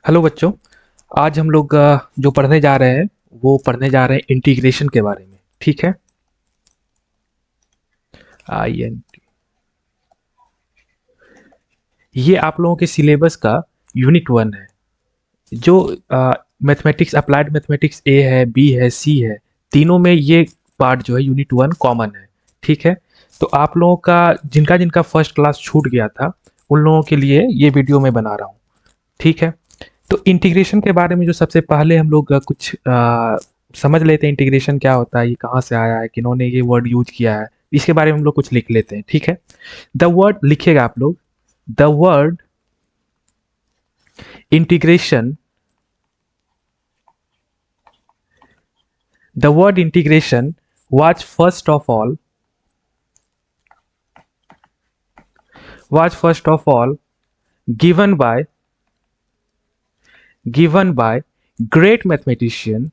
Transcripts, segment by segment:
Hello बच्चों। आज हम लोग जो पढ़ने जा रहे हैं वो पढ़ने जा रहे हैं इंटीग्रेशन के बारे में। ठीक है। आइए, ये आप लोगों के सिलेबस का यूनिट 1 है। जो मैथमेटिक्स, अप्लाइड मैथमेटिक्स ए है, बी है, सी है, तीनों में ये पार्ट जो है यूनिट 1 कॉमन है। ठीक है। तो आप लोगों का जिनका जिनका फर्स्ट क्लास छूट गया था उन लोगों के लिए ये वीडियो मैं बना रहा हूँ। ठीक है। तो इंटीग्रेशन के बारे में जो सबसे पहले हम लोग कुछ समझ लेते हैं, इंटीग्रेशन क्या होता है, ये कहाँ से आया है, किन्होंने ये वर्ड यूज किया है, इसके बारे में हम लोग कुछ लिख लेते हैं। ठीक है। द वर्ड लिखिएगा आप लोग। The word integration, the word integration was first of all was first of all given by given by great mathematician,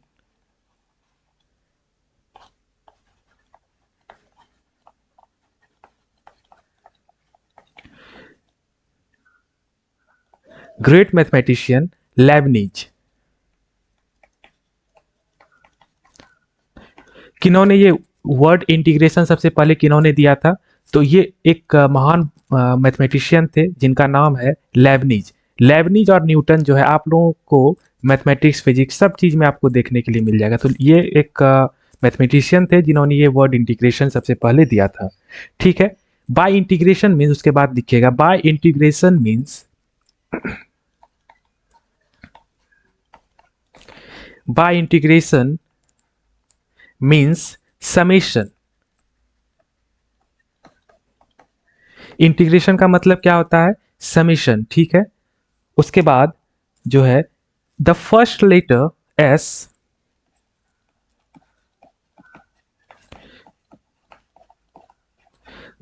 great mathematician Leibniz। किन्होंने ये वर्ड इंटीग्रेशन सबसे पहले किन्होंने दिया था? तो ये एक महान मैथमेटिशियन थे जिनका नाम है लेबनीज। लेबनीज और न्यूटन जो है आप लोगों को मैथमेटिक्स, फिजिक्स सब चीज़ में आपको देखने के लिए मिल जाएगा। तो ये एक मैथमेटिशियन थे जिन्होंने ये वर्ड इंटीग्रेशन सबसे पहले दिया था। ठीक है। बाय इंटीग्रेशन मीन्स, उसके बाद लिखिएगा, bye integration means, bye integration means summation. Integration का मतलब क्या होता है? समेशन। ठीक है। उसके बाद जो है the first letter S,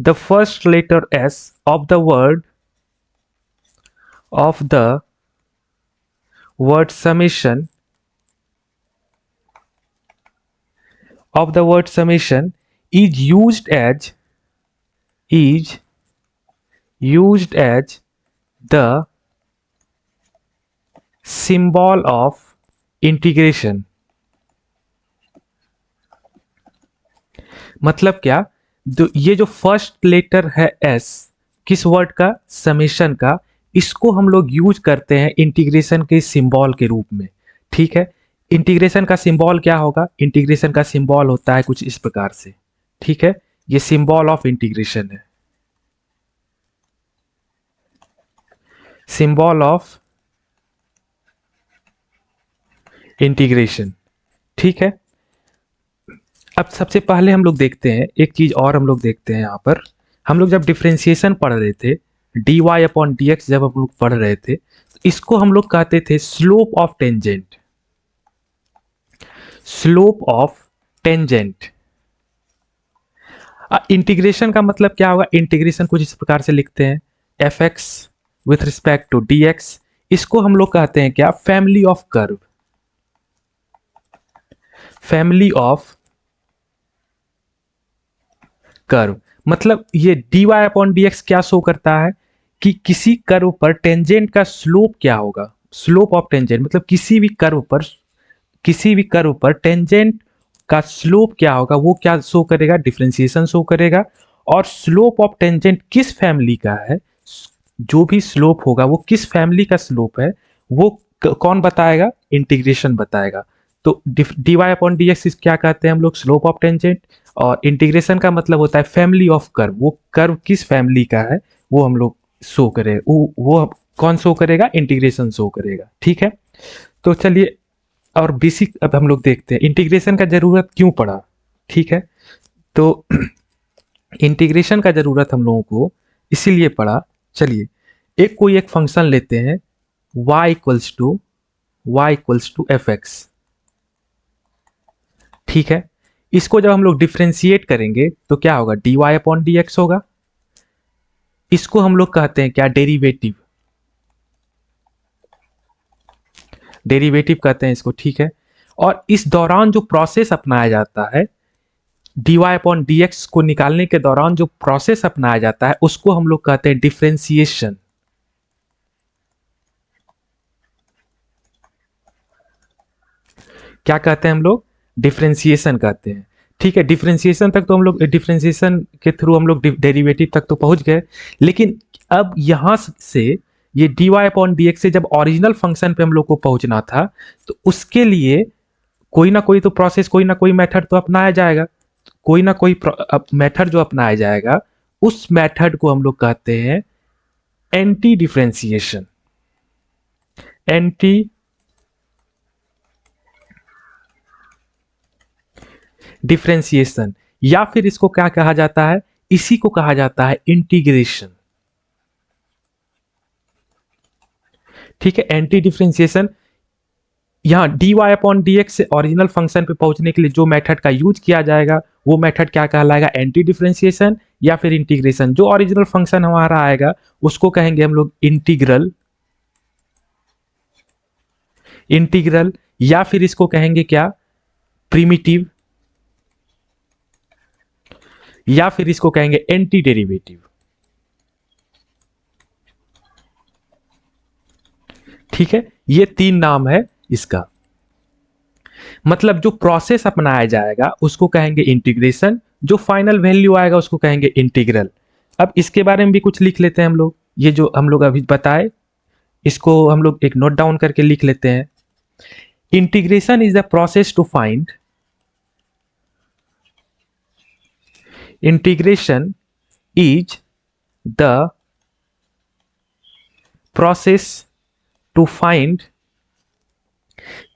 the first letter S of the word summation, of the word summation is is used as the symbol of integration। मतलब क्या? ये जो फर्स्ट लेटर है एस, किस वर्ड का? समेशन का। इसको हम लोग यूज करते हैं इंटीग्रेशन के सिंबल के रूप में। ठीक है। इंटीग्रेशन का सिंबल क्या होगा? इंटीग्रेशन का सिंबल होता है कुछ इस प्रकार से। ठीक है। ये सिंबल ऑफ इंटीग्रेशन है, सिंबल ऑफ इंटीग्रेशन। ठीक है। अब सबसे पहले हम लोग देखते हैं एक चीज और, हम लोग देखते हैं यहाँ पर। हम लोग जब डिफ्रेंसिएशन पढ़ रहे थे, D Y upon D X जब हम लोग पढ़ रहे थे, तो इसको हम लोग कहते थे slope of tangent. Slope of tangent. Integration का मतलब क्या होगा? इंटीग्रेशन कुछ इस प्रकार से लिखते हैं, F X with respect to D X. इसको हम लोग कहते हैं क्या? Family of curve. Family of curve मतलब ये D Y upon D X क्या शो करता है कि किसी कर्व पर टेंजेंट का स्लोप क्या होगा। स्लोप ऑफ टेंजेंट मतलब किसी भी कर्व पर टेंजेंट का स्लोप क्या होगा, वो क्या शो करेगा? डिफरेंशिएशन शो करेगा। और स्लोप ऑफ टेंजेंट किस फैमिली का है, जो भी स्लोप होगा वो किस फैमिली का स्लोप है, वो कौन बताएगा? इंटीग्रेशन बताएगा। तो D Y upon D X क्या कहते हैं हम लोग? Slope of tangent. और इंटीग्रेशन का मतलब होता है फैमिली ऑफ कर्व, वो कर्व किस फैमिली का है वो हम लोग शो करें, वो कौन शो करेगा? इंटीग्रेशन शो करेगा। ठीक है। तो चलिए और बेसिक अब हम लोग देखते हैं इंटीग्रेशन का जरूरत क्यों पड़ा। ठीक है। तो इंटीग्रेशन का जरूरत हम लोगों को इसीलिए पड़ा। चलिए कोई एक फंक्शन लेते हैं, y इक्वल्स टू f(x). ठीक है। इसको जब हम लोग डिफ्रेंशिएट करेंगे तो क्या होगा? dy अपॉन डी एक्स होगा। इसको हम लोग कहते हैं क्या? डेरिवेटिव। डेरिवेटिव कहते हैं इसको। ठीक है। और इस दौरान जो प्रोसेस अपनाया जाता है, dy अपॉन डी एक्स को निकालने के दौरान जो प्रोसेस अपनाया जाता है उसको हम लोग कहते हैं डिफ्रेंसिएशन। क्या कहते हैं हम लोग, डिफरेंशिएशन कहते हैं। ठीक है, डिफरेंशिएशन तक तो हम लोग, डिफरेंशिएशन के थ्रू हम लोग डेरिवेटिव तक तो पहुंच गए, लेकिन अब यहां से ये dy अपॉन डी एक्स से जब ओरिजिनल फंक्शन पे हम लोग को पहुंचना था, तो उसके लिए कोई ना कोई तो प्रोसेस, कोई ना कोई मेथड तो अपनाया जाएगा। कोई ना कोई मेथड जो अपनाया जाएगा, उस मेथड को हम लोग कहते हैं एंटी डिफरेंशिएशन। एंटी डिफरेंशिएशन, या फिर इसको क्या कहा जाता है, इसी को कहा जाता है इंटीग्रेशन। ठीक है, एंटी डिफरेंशिएशन, यहाँ dy अपॉन डी एक्स से ओरिजिनल फंक्शन पे पहुंचने के लिए जो मेथड का यूज किया जाएगा, वो मेथड क्या कहलाएगा, एंटी डिफरेंशिएशन या फिर इंटीग्रेशन। जो ओरिजिनल फंक्शन हमारा आएगा उसको कहेंगे हम लोग इंटीग्रल। इंटीग्रल, या फिर इसको कहेंगे क्या, प्रिमिटिव, या फिर इसको कहेंगे एंटी डेरिवेटिव। ठीक है, ये तीन नाम है इसका। मतलब जो प्रोसेस अपनाया जाएगा उसको कहेंगे इंटीग्रेशन, जो फाइनल वैल्यू आएगा उसको कहेंगे इंटीग्रल। अब इसके बारे में भी कुछ लिख लेते हैं हम लोग, ये जो हम लोग अभी बताए इसको हम लोग एक नोट डाउन करके लिख लेते हैं। Integration is the process to find, integration is the process to find,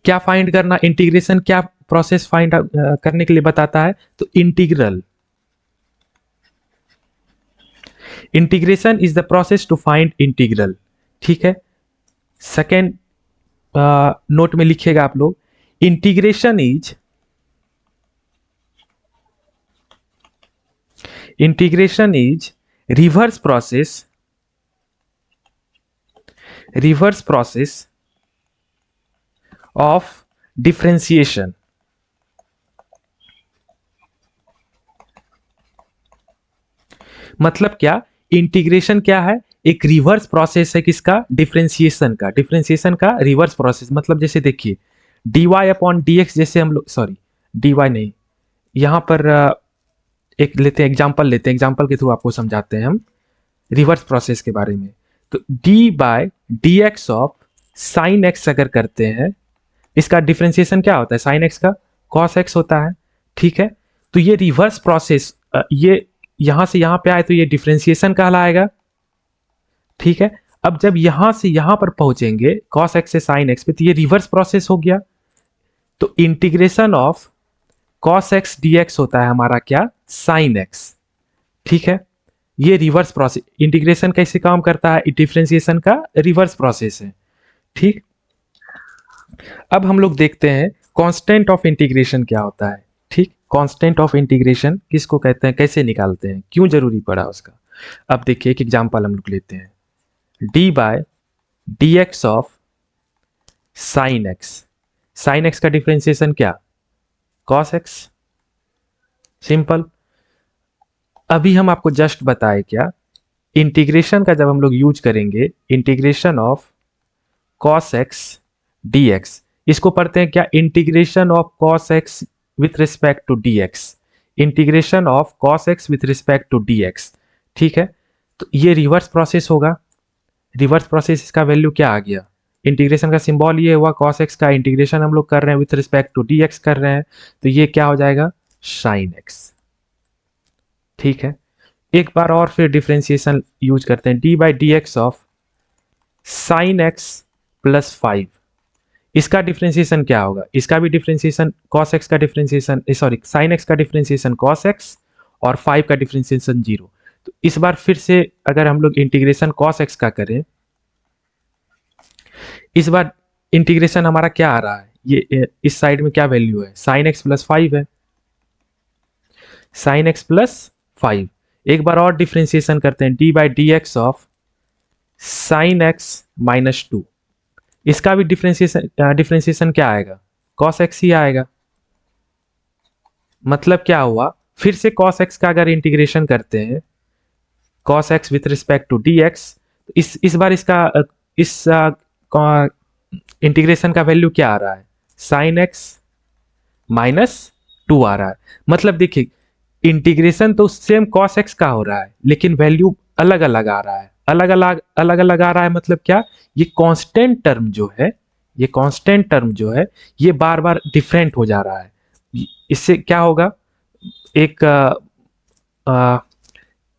क्या फाइंड करना, इंटीग्रेशन क्या प्रोसेस फाइंड करने के लिए बताता है, तो integral. Integration is the process to find integral. ठीक है, सेकेंड नोट में लिखिएगा आप लोग, integration is, integration is reverse process, reverse process of differentiation. मतलब क्या, इंटीग्रेशन क्या है, एक रिवर्स प्रोसेस है किसका, डिफरेंशिएशन का। डिफरेंशिएशन का रिवर्स प्रोसेस मतलब जैसे देखिए dy अपॉन डी एक्स, जैसे हम लोग, सॉरी dy नहीं, यहां पर एक लेते हैं एग्जांपल, लेते हैं एग्जांपल के थ्रू आपको समझाते हैं हम रिवर्स प्रोसेस के बारे में। तो D by D x of sine X अगर करते हैं, इसका डिफरेंशिएशन क्या होता है, साइन एक्स का कॉस एक्स होता है। ठीक है, तो ये रिवर्स प्रोसेस, ये यहां से यहां पे आए तो ये डिफरेंशिएशन कहलाएगा। ठीक है, अब जब यहां से यहां पर पहुंचेंगे कॉस एक्स से साइन एक्स पे, तो ये रिवर्स प्रोसेस हो गया। तो integration of cos x D x होता है हमारा क्या, साइन एक्स। ठीक है, ये रिवर्स प्रोसेस, इंटीग्रेशन कैसे काम करता है, डिफरेंशिएशन का रिवर्स प्रोसेस है। ठीक, अब हम लोग देखते हैं कांस्टेंट ऑफ इंटीग्रेशन क्या होता है। ठीक, कांस्टेंट ऑफ इंटीग्रेशन किसको कहते हैं, कैसे निकालते हैं, क्यों जरूरी पड़ा उसका। अब देखिए एक एग्जांपल हम लोग लेते हैं, D by D x of sine X. Sine x का डिफरेंशिएशन क्या, कॉस एक्स, सिंपल। अभी हम आपको जस्ट बताए क्या, इंटीग्रेशन का जब हम लोग यूज करेंगे, integration of cos x D X, इसको पढ़ते हैं क्या, integration of cos X with respect to D X. Integration of cos X with respect to D x. ठीक है, तो ये रिवर्स प्रोसेस होगा। रिवर्स प्रोसेस, इसका वैल्यू क्या आ गया, इंटीग्रेशन का सिंबल ये हुआ कॉस एक्स का, इंटीग्रेशन हम लोग कर रहे हैं with respect to D X कर रहे हैं, तो ये क्या हो जाएगा, साइन एक्स। ठीक है, एक बार और फिर डिफरेंशिएशन यूज करते हैं, D by D x of sine x plus 5। इसका डिफरेंशिएशन क्या होगा, इसका भी डिफरेंशिएशन कॉस एक्स का डिफरेंशिएशन, सॉरी साइन एक्स का डिफरेंशिएशन कॉस एक्स और 5 का डिफरेंशिएशन 0। तो इस बार फिर से अगर हम लोग इंटीग्रेशन कॉस एक्स का करें, इस बार इंटीग्रेशन हमारा क्या आ रहा है, ये इस साइड में क्या वैल्यू है, साइन एक्स प्लस 5 है, साइन एक्स प्लस 5। एक बार और डिफरेंशिएशन करते हैं, D by D x of sine x minus 2। इसका भी डिफरेंशिएशन क्या आएगा, कॉस एक्स ही आएगा। मतलब क्या हुआ, फिर से कॉस एक्स का अगर इंटीग्रेशन करते हैं, cos X with respect to D X, इस बार इसका इस इंटीग्रेशन का वैल्यू क्या आ रहा है, साइन एक्स -2 आ रहा है। मतलब देखिए, इंटीग्रेशन तो सेम cos x का हो रहा है, लेकिन वैल्यू अलग अलग आ रहा है। अलग अलग आ रहा है मतलब क्या? ये कांस्टेंट टर्म जो है, ये कांस्टेंट टर्म जो है, ये बार बार डिफरेंट हो जा रहा है। इससे क्या होगा? एक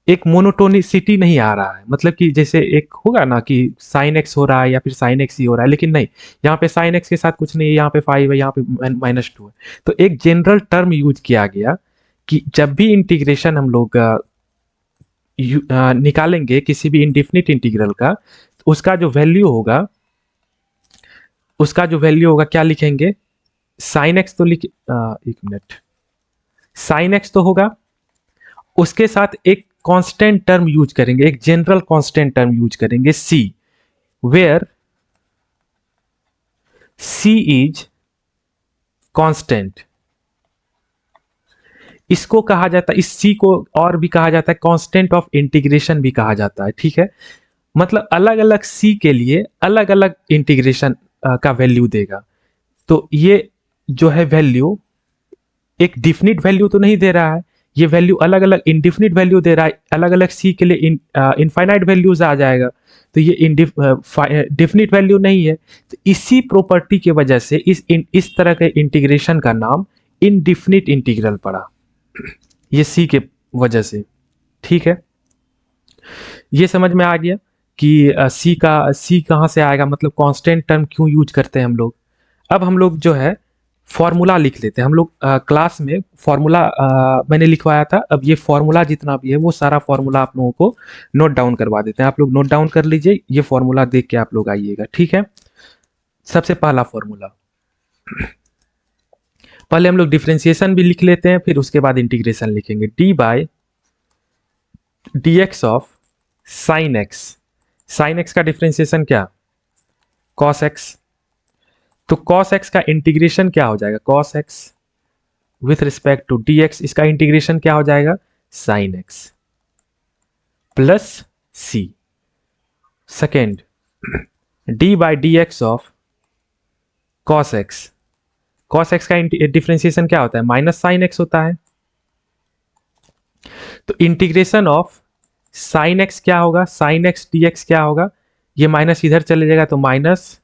एक मोनोटोनिसिटी नहीं आ रहा है। मतलब कि जैसे एक होगा ना कि साइन एक्स हो रहा है या फिर साइन एक्स ही हो रहा है, लेकिन नहीं, यहाँ पे साइन एक्स के साथ कुछ नहीं है, यहाँ पे 5 है, यहाँ पे -2 है। तो एक जनरल टर्म यूज किया गया कि जब भी इंटीग्रेशन हम लोग निकालेंगे किसी भी इंडिफिनिट इंटीग्रल का, तो उसका जो वैल्यू होगा क्या लिखेंगे? साइन एक्स तो एक मिनट, साइन एक्स तो होगा, उसके साथ एक कांस्टेंट टर्म यूज करेंगे, एक जनरल कांस्टेंट टर्म यूज करेंगे सी, वेयर सी इज कांस्टेंट। इसको कहा जाता है, इस सी को और भी कहा जाता है कांस्टेंट ऑफ इंटीग्रेशन भी कहा जाता है। ठीक है, मतलब अलग अलग सी के लिए अलग अलग इंटीग्रेशन का वैल्यू देगा। तो ये जो है वैल्यू एक डिफिनिट वैल्यू तो नहीं दे रहा है, ये वैल्यू अलग अलग इंडिफिनिट वैल्यू दे रहा है। अलग अलग सी के लिए इनफाइनाइट वैल्यूज आ जाएगा, तो ये डिफिनिट वैल्यू नहीं है। तो इसी प्रॉपर्टी की वजह से इस तरह के इंटीग्रेशन का नाम इनडिफिनिट इंटीग्रल पड़ा, ये सी के वजह से। ठीक है, ये समझ में आ गया कि सी कहाँ से आएगा, मतलब कांस्टेंट टर्म क्यों यूज करते हैं हम लोग। अब हम लोग जो है फॉर्मूला लिख लेते हैं। हम लोग क्लास में फॉर्मूला मैंने लिखवाया था। अब ये फॉर्मूला जितना भी है वो सारा फॉर्मूला आप लोगों को नोट डाउन करवा देते हैं। आप लोग नोट डाउन कर लीजिए, ये फॉर्मूला देख के आप लोग आइएगा। ठीक है, सबसे पहला फॉर्मूला, पहले हम लोग डिफ्रेंसिएशन भी लिख लेते हैं, फिर उसके बाद इंटीग्रेशन लिखेंगे। D by D x of sine X, sine x का डिफ्रेंसिएशन क्या? Cos X. तो cos x का इंटीग्रेशन क्या हो जाएगा? cos x with respect to dx, इसका इंटीग्रेशन क्या हो जाएगा? sin x plus c। Second, d by D x of cos x, cos x का डिफ्रेंसिएशन क्या होता है? माइनस साइन एक्स होता है। तो इंटीग्रेशन ऑफ साइन एक्स क्या होगा? साइन एक्स डी एक्स क्या होगा? ये माइनस इधर चले जाएगा, तो minus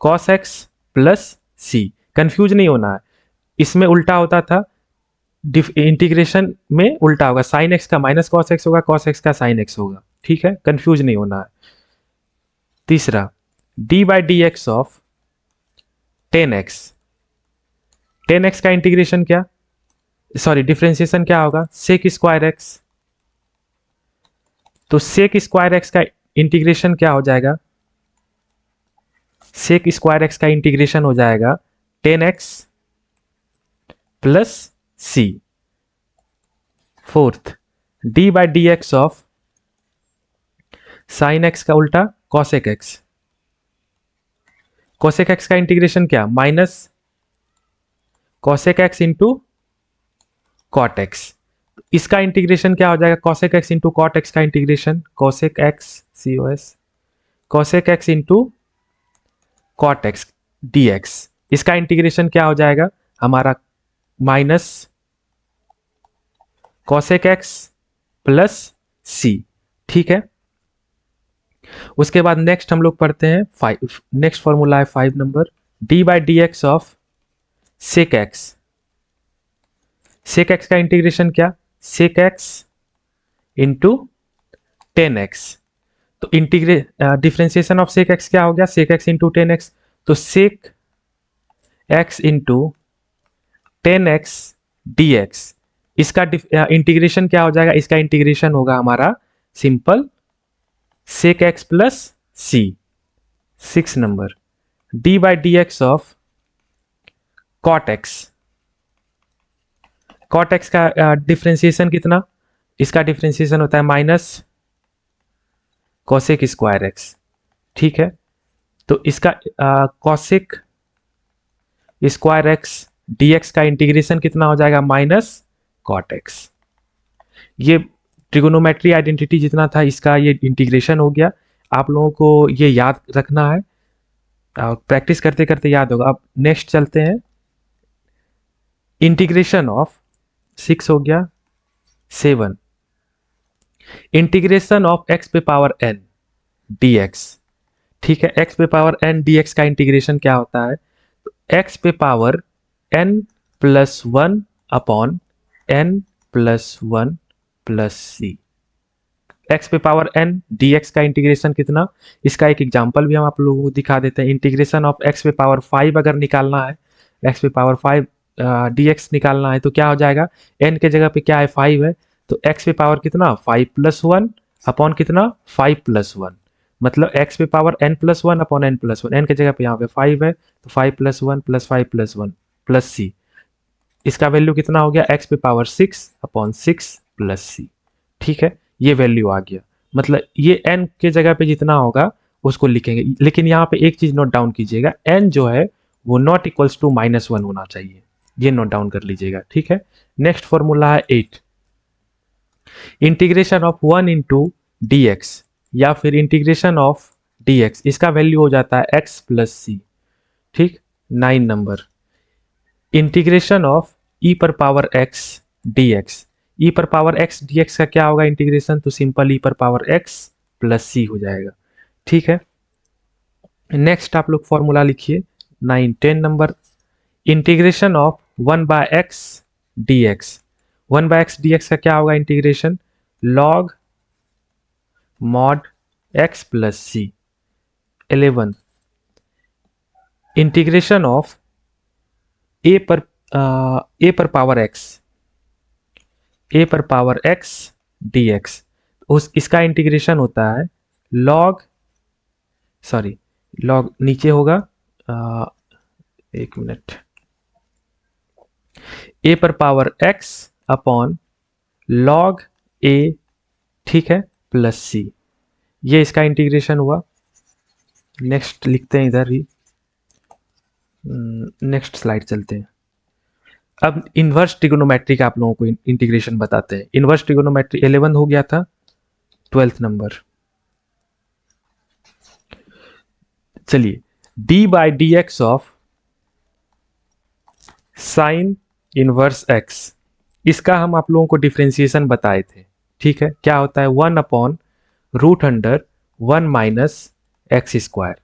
cos x plus c। Confuse नहीं होना है, इसमें उल्टा होता था, इंटीग्रेशन में उल्टा होगा, साइन एक्स का माइनस कॉस एक्स होगा, कॉस एक्स का साइन एक्स होगा। ठीक है, कंफ्यूज नहीं होना है। तीसरा, D by D x of tan X, tan X का इंटीग्रेशन क्या, सॉरी डिफ्रेंसिएशन क्या होगा? Sec square X. तो सेक स्क्वायर एक्स का इंटीग्रेशन क्या हो जाएगा? सेक स्क्वायर एक्स का इंटीग्रेशन हो जाएगा tan X plus C. Fourth, D by D x of sine x का उल्टा कॉसेक एक्स, कॉसेक एक्स का इंटीग्रेशन क्या? Minus cosec x into cot x. इसका इंटीग्रेशन क्या हो जाएगा? Cosec x into cot x का integration cosec x C O S, cosec x into cot x D x. इसका इंटीग्रेशन क्या हो जाएगा हमारा? Minus cosec x plus C. ठीक है, उसके बाद नेक्स्ट हम लोग पढ़ते हैं 5, नेक्स्ट फॉर्मूला है 5 number, d by D x of sec x, sec x का इंटीग्रेशन क्या? Sec x into tan x. तो डिफ्रेंसिएशन ऑफ सेक एक्स क्या हो गया? Sec x into tan x. तो sec x into tan x D x, इसका integration क्या हो जाएगा? इसका इंटीग्रेशन होगा हमारा simple sec x plus C. 6 number, d by D x of cot x, cot x का डिफ्रेंसिएशन कितना? इसका डिफ्रेंसिएशन होता है माइनस कॉसेक स्क्वायर एक्स। ठीक है, तो इसका cosec square X D x का इंटीग्रेशन कितना हो जाएगा? Minus cot X. ये ट्रिगोनोमेट्री आइडेंटिटी जितना था इसका ये इंटीग्रेशन हो गया। आप लोगों को ये याद रखना है, प्रैक्टिस करते करते याद होगा। अब नेक्स्ट चलते हैं, इंटीग्रेशन ऑफ 6 हो गया 7, इंटीग्रेशन ऑफ एक्स पे पावर एन डी एक्स। ठीक है, एक्स पे पावर एन डी एक्स का इंटीग्रेशन क्या होता है? एक्स पे power n plus one upon n plus one plus C. X पे पावर एन डी एक्स का इंटीग्रेशन कितना, इसका एक एग्जाम्पल भी हम आप लोगों को दिखा देते हैं। इंटीग्रेशन ऑफ एक्स पे पावर 5 अगर निकालना है, एक्स पे पावर 5 डी एक्स निकालना है तो क्या हो जाएगा? एन के जगह पे क्या है? 5 है, तो एक्स पे पावर कितना? 5 प्लस वन अपॉन कितना? 5 प्लस वन। मतलब एक्स पे power n plus one upon n plus one, n के जगह पे यहाँ पे 5 है तो 5 plus one plus 5 plus one plus C. इसका वैल्यू कितना हो गया? एक्स पे पावर 6 अपॉन 6 प्लस सी। ठीक है, ये वैल्यू आ गया। मतलब ये n के जगह पे जितना होगा उसको लिखेंगे, लेकिन यहाँ पे एक चीज नोट डाउन कीजिएगा, n जो है वो नॉट इक्वल्स टू -1 होना चाहिए, ये नोट डाउन कर लीजिएगा। ठीक है, नेक्स्ट फॉर्मूला है 8, integration of 1 into D x या फिर इंटीग्रेशन ऑफ डी एक्स, इसका वैल्यू हो जाता है x प्लस सी। ठीक, 9 नंबर, इंटीग्रेशन ऑफ ई पर पावर x डी एक्स, ई पर पावर x डी एक्स का क्या होगा इंटीग्रेशन? तो सिंपल ई पर पावर x प्लस सी हो जाएगा। ठीक है, नेक्स्ट आप लोग फॉर्मूला लिखिए 9 10 number, integration of 1 by x D x, 1 by x D x का क्या होगा integration? Log mod x plus C. 11, integration of a पर पावर x, ए पर पावर x डी एक्स, उस इसका इंटीग्रेशन होता है लॉग, सॉरी लॉग नीचे होगा, एक मिनट, ए पर पावर x अपॉन लॉग ए, ठीक है, प्लस सी, ये इसका इंटीग्रेशन हुआ। नेक्स्ट लिखते हैं इधर ही, नेक्स्ट स्लाइड चलते हैं। अब इनवर्स ट्रिगोनोमेट्री का आप लोगों को इंटीग्रेशन बताते हैं। इनवर्स ट्रिगोनोमेट्री 11 हो गया था, 12th नंबर, चलिए d by D x of sign inverse x, इसका हम आप लोगों को डिफ्रेंसिएशन बताए थे। ठीक है, क्या होता है? 1 upon root under 1 minus X square.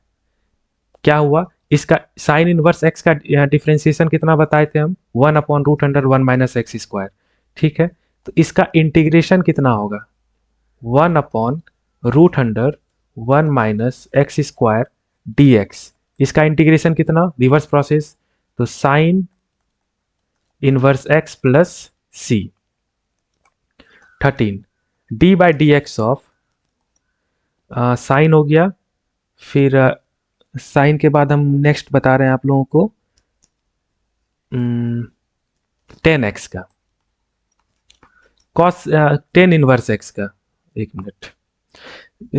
क्या हुआ? इसका साइन इनवर्स x का डिफ्रेंसिएशन कितना बताए थे हम? 1 upon root under 1 minus X square. ठीक है, तो इसका इंटीग्रेशन कितना होगा? 1 upon root under 1 minus X square D x. इसका इंटीग्रेशन कितना? रिवर्स प्रोसेस, तो sine inverse x plus C. 13, d by D x of sine हो गया, फिर साइन के बाद हम नेक्स्ट बता रहे हैं आप लोगों को 10x का कॉस 10 इनवर्स x का, एक minute,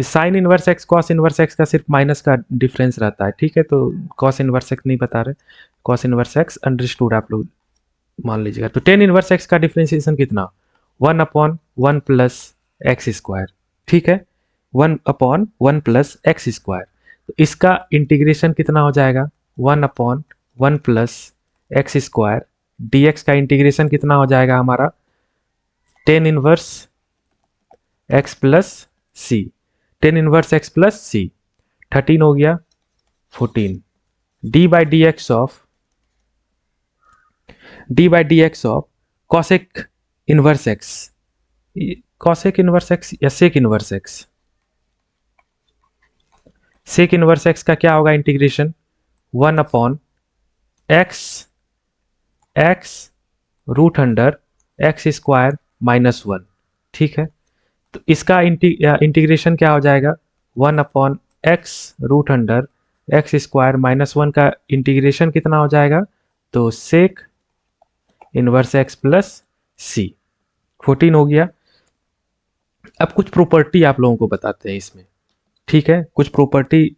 sign inverse x cos inverse x का सिर्फ माइनस का डिफरेंस रहता है। ठीक है, तो कॉस इनवर्स x नहीं बता रहे, कॉस इनवर्स x अंडरस्टूड आप लोग मान लीजिएगा। तो 10 इनवर्स x का डिफरेंशिएशन कितना? 1 अपॉन 1 प्लस एक्स स्क्वायर। ठीक है, 1 अपॉन 1 प्लस एक्स स्क्वायर, तो इसका इंटीग्रेशन कितना हो जाएगा? 1 upon 1 plus x square D x का इंटीग्रेशन कितना हो जाएगा हमारा? 10 inverse x plus C, 10 inverse x plus C. 13 हो गया, 14, d by D x of d by D x of cosec inverse x, cosec inverse x या sec inverse x, sec inverse x का क्या होगा integration? 1 upon x x root under x square minus 1। ठीक है, तो इसका integration क्या हो जाएगा? 1 upon X root under x square minus 1 का इंटीग्रेशन कितना हो जाएगा? तो sec inverse x plus C. 14 हो गया। अब कुछ प्रॉपर्टी आप लोगों को बताते हैं इसमें। ठीक है, कुछ प्रॉपर्टी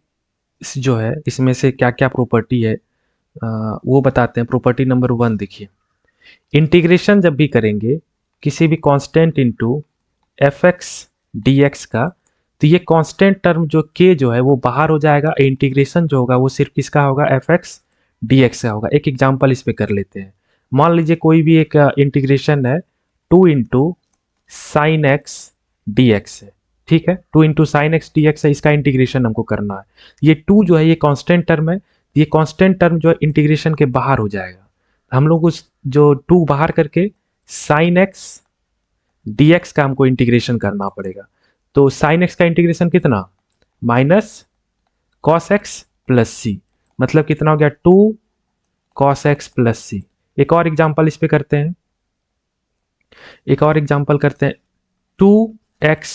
जो है इसमें से क्या क्या प्रॉपर्टी है वो बताते हैं। प्रॉपर्टी नंबर 1 देखिए, इंटीग्रेशन जब भी करेंगे किसी भी constant into F x D x का, तो ये कांस्टेंट टर्म जो के जो है वो बाहर हो जाएगा, इंटीग्रेशन जो होगा वो सिर्फ किसका होगा? एफ एक्स डी एक्स का होगा। एक एग्जाम्पल इस पे कर लेते हैं। मान लीजिए कोई भी एक इंटीग्रेशन है 2 × sin x dx है, ठीक है, 2 × sin x dx है, इसका इंटीग्रेशन हमको करना है। ये 2 जो है ये कांस्टेंट टर्म है, ये कांस्टेंट टर्म जो है इंटीग्रेशन के बाहर हो जाएगा। हम लोग उस जो 2 बाहर करके sin x dx का हमको इंटीग्रेशन करना पड़ेगा। तो sin x का इंटीग्रेशन कितना, minus cos x plus C, मतलब कितना हो गया 2 cos x प्लस सी। एक और एग्जांपल इस पे करते हैं, एक और एग्जांपल करते हैं, 2x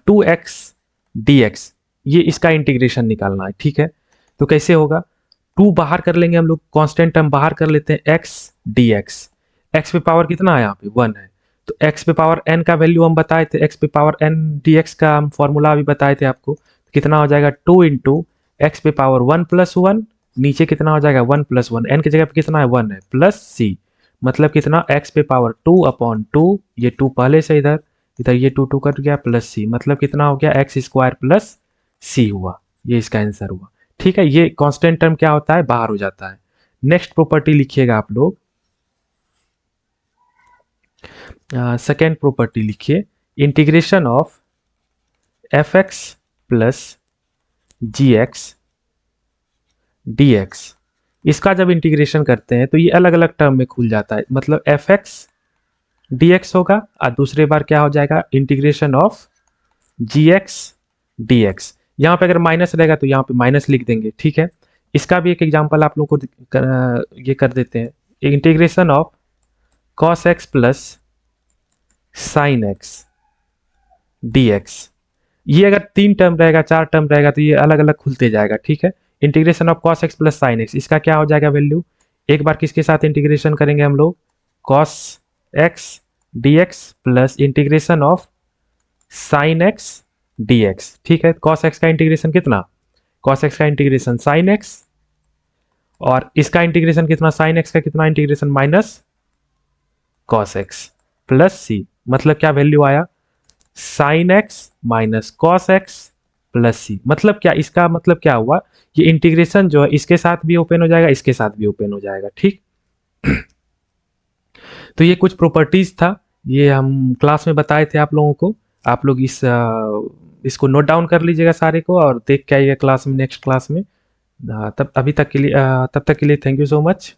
2x dx, ये इसका इंटीग्रेशन निकालना है, ठीक है। तो कैसे होगा, 2 बाहर कर लेंगे हम लोग, कांस्टेंट टर्म बाहर कर लेते हैं, x dx, x पे पावर कितना है यहाँ पे 1 है, तो x पे पावर n का वैल्यू हम बताए थे, x पे पावर n dx का हम फॉर्मूला भी बताए थे आपको, तो कितना हो जाएगा 2 इंटू एक्स पे पावर 1 प्लस 1, नीचे कितना हो जाएगा 1 प्लस 1, n की जगह पे कितना है 1 है, प्लस c, मतलब कितना x पे पावर 2/2, ये 2 पहले से इधर, इधर ये 2 2 कट गया, प्लस सी, मतलब कितना हो गया एक्स स्क्वायर प्लस सी हुआ, ये इसका आंसर हुआ, ठीक है। ये कांस्टेंट टर्म क्या होता है, बाहर हो जाता है। नेक्स्ट प्रॉपर्टी लिखिएगा आप लोग, सेकेंड प्रॉपर्टी लिखिए, integration of F X plus G X D x, इसका जब इंटीग्रेशन करते हैं तो ये अलग अलग टर्म में खुल जाता है, मतलब एफ एक्स डी एक्स होगा और दूसरे बार क्या हो जाएगा integration of G X D X. यहाँ पे अगर माइनस रहेगा तो यहाँ पे माइनस लिख देंगे, ठीक है। इसका भी एक एग्जांपल आप लोग को ये कर देते हैं, integration of cos x plus sign x D x. ये अगर 3 टर्म रहेगा 4 टर्म रहेगा तो ये अलग अलग खुलते जाएगा, ठीक है। Integration of cos x plus sine x, इसका क्या हो जाएगा वैल्यू, एक बार किसके साथ इंटीग्रेशन करेंगे हम लोग, cos x D x plus integration of sine x D x, ठीक है। कॉस एक्स का इंटीग्रेशन कितना, कॉस एक्स का इंटीग्रेशन साइन एक्स, और इसका इंटीग्रेशन कितना, साइन एक्स का कितना integration minus cos x plus C, मतलब क्या वैल्यू आया sine x minus cos x plus C, मतलब क्या, इसका मतलब क्या हुआ, ये इंटीग्रेशन जो है इसके साथ भी ओपन हो जाएगा, इसके साथ भी ओपन हो जाएगा, ठीक। तो ये कुछ प्रॉपर्टीज था, ये हम क्लास में बताए थे आप लोगों को, आप लोग इसको नोट डाउन कर लीजिएगा सारे को और देख के आइएगा क्लास में, नेक्स्ट क्लास में। तब तक के लिए थैंक यू सो मच।